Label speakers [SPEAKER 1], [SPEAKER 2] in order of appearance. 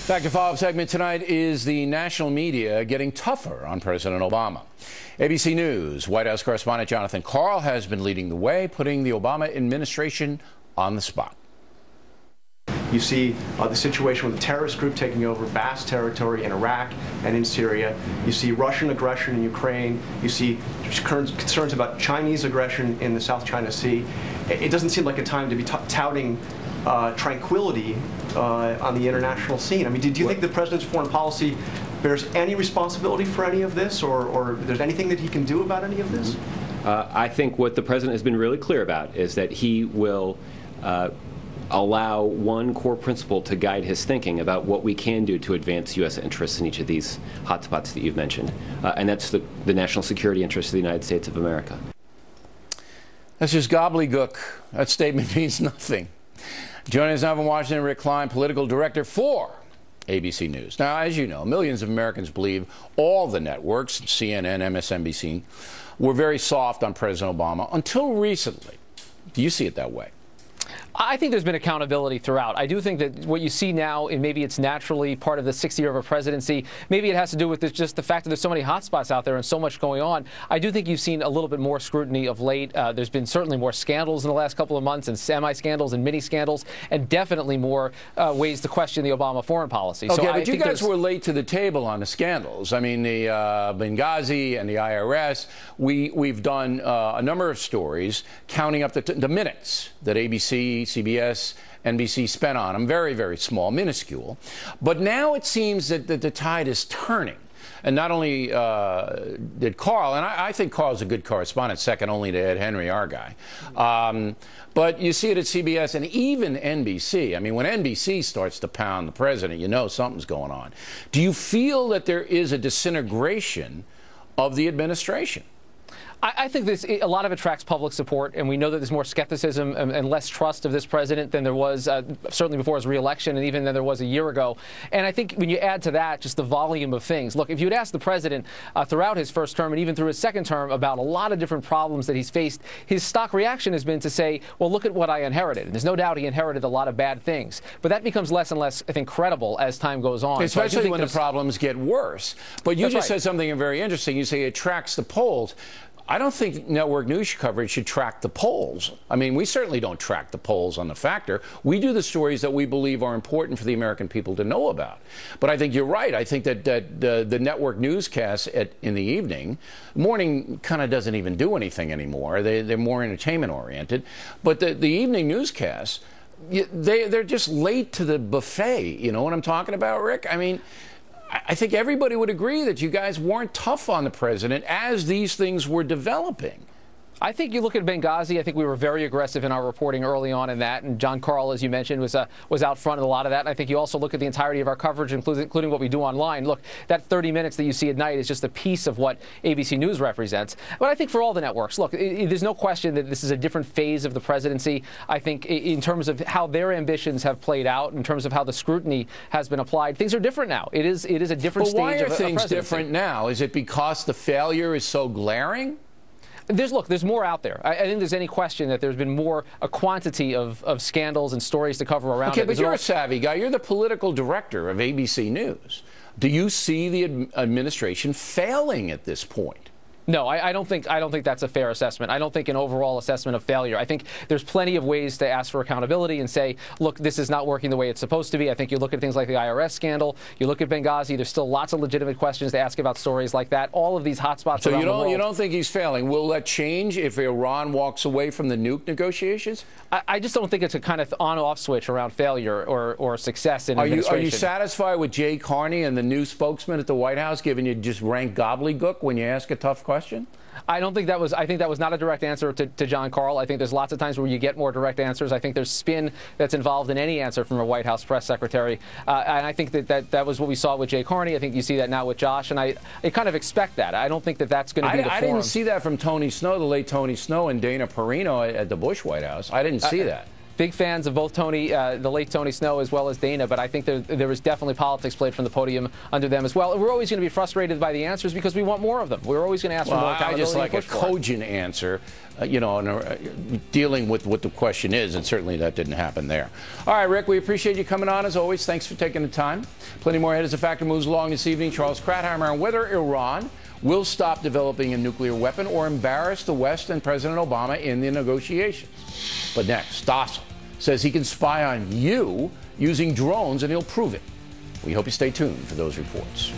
[SPEAKER 1] Back to follow-up segment tonight is the national media getting tougher on President Obama. ABC News White House correspondent Jonathan Karl has been leading the way, putting the Obama administration on the spot.
[SPEAKER 2] You see the situation with the terrorist group taking over vast territory in Iraq and in Syria. You see Russian aggression in Ukraine. You see concerns about Chinese aggression in the South China Sea. It doesn't seem like a time to be touting tranquility on the international scene. I mean, do you think the president's foreign policy bears any responsibility for any of this, or there's anything that he can do about any of this?
[SPEAKER 3] I think what the president has been really clear about is that he will allow one core principle to guide his thinking about what we can do to advance U.S. interests in each of these hotspots that you've mentioned, and that's the national security interests of the United States of America.
[SPEAKER 1] That's just gobbledygook. That statement means nothing. Joining us now from Washington, Rick Klein, political director for ABC News. Now, as you know, millions of Americans believe all the networks, CNN, MSNBC, were very soft on President Obama until recently. Do you see it that way?
[SPEAKER 4] I think there's been accountability throughout. I do think that what you see now, and maybe it's naturally part of the 6th year of a presidency, maybe it has to do with just the fact that there's so many hotspots out there and so much going on. I do think you've seen a little bit more scrutiny of late. There's been certainly more scandals in the last couple of months, and semi-scandals and mini-scandals, and definitely more ways to question the Obama foreign policy.
[SPEAKER 1] Okay, but you guys were late to the table on the scandals. I mean, the Benghazi and the IRS, we've done a number of stories counting up the minutes that ABC, CBS, NBC spent on them. Very, very small, minuscule. But now it seems that the tide is turning. And not only did Karl, and I think Karl's a good correspondent, second only to Ed Henry, our guy. But you see it at CBS and even NBC. I mean, when NBC starts to pound the president, you know something's going on. Do you feel that there is a disintegration of the administration?
[SPEAKER 4] I think a lot of it attracts public support, and we know that there's more skepticism and less trust of this president than there was certainly before his reelection and even than there was a year ago. And I think when you add to that just the volume of things. Look, if you had asked the president throughout his first term and even through his second term about a lot of different problems that he's faced, his stock reaction has been to say, well, look at what I inherited. And there's no doubt he inherited a lot of bad things. But that becomes less and less, I think, credible as time goes on.
[SPEAKER 1] Especially so when the problems get worse. But you just said something very interesting. You say it tracks the polls. I don't think network news coverage should track the polls. I mean, we certainly don't track the polls on the factor. We do the stories that we believe are important for the American people to know about. But I think you're right. I think that the network newscasts in the evening, morning kind of doesn't even do anything anymore. They're more entertainment oriented. But the evening newscasts, they're just late to the buffet. You know what I'm talking about, Rick? I mean, I think everybody would agree that you guys weren't tough on the president as these things were developing.
[SPEAKER 4] I think you look at Benghazi, I think we were very aggressive in our reporting early on in that, and John Karl, as you mentioned, was out front in a lot of that. And I think you also look at the entirety of our coverage, including what we do online. Look, that 30 minutes that you see at night is just a piece of what ABC News represents. But I think for all the networks, look, there's no question that this is a different phase of the presidency. I think in terms of how their ambitions have played out, in terms of how the scrutiny has been applied, things are different now. It is a different stage of a presidency.
[SPEAKER 1] But why are things different now? Is it because the failure is so glaring?
[SPEAKER 4] There's more out there. I think there's any question that there's been a quantity of scandals and stories to cover around it.
[SPEAKER 1] Okay, but you're a savvy guy. You're the political director of ABC News. Do you see the administration failing at this point?
[SPEAKER 4] No, I don't think that's a fair assessment. I don't think an overall assessment of failure. I think there's plenty of ways to ask for accountability and say, look, this is not working the way it's supposed to be. I think you look at things like the IRS scandal, you look at Benghazi, there's still lots of legitimate questions to ask about stories like that. All of these hotspots around the world.
[SPEAKER 1] So you don't think he's failing. Will that change if Iran walks away from the nuke negotiations?
[SPEAKER 4] I just don't think it's a kind of on-off switch around failure or success in administration.
[SPEAKER 1] Are you satisfied with Jay Carney and the new spokesman at the White House giving you just rank gobbledygook when you ask a tough question?
[SPEAKER 4] I think that was not a direct answer to John Karl. I think there's lots of times where you get more direct answers. I think there's spin that's involved in any answer from a White House press secretary. And I think that was what we saw with Jay Carney. I think you see that now with Josh. And I kind of expect that. I don't think that's going to be the forum.
[SPEAKER 1] I didn't see that from Tony Snow, the late Tony Snow, and Dana Perino at the Bush White House. I didn't see that.
[SPEAKER 4] big fans of both Tony, the late Tony Snow, as well as Dana, but I think there was definitely politics played from the podium under them as well. We're always going to be frustrated by the answers because we want more of them. We're always going to ask for more accountability. I just like a cogent answer,
[SPEAKER 1] dealing with what the question is, and certainly that didn't happen there. All right, Rick, we appreciate you coming on as always. Thanks for taking the time. Plenty more ahead as the Factor moves along this evening. Charles Krauthammer on whether Iran will stop developing a nuclear weapon or embarrass the West and President Obama in the negotiations. But next, Stossel says he can spy on you using drones, and he'll prove it. We hope you stay tuned for those reports.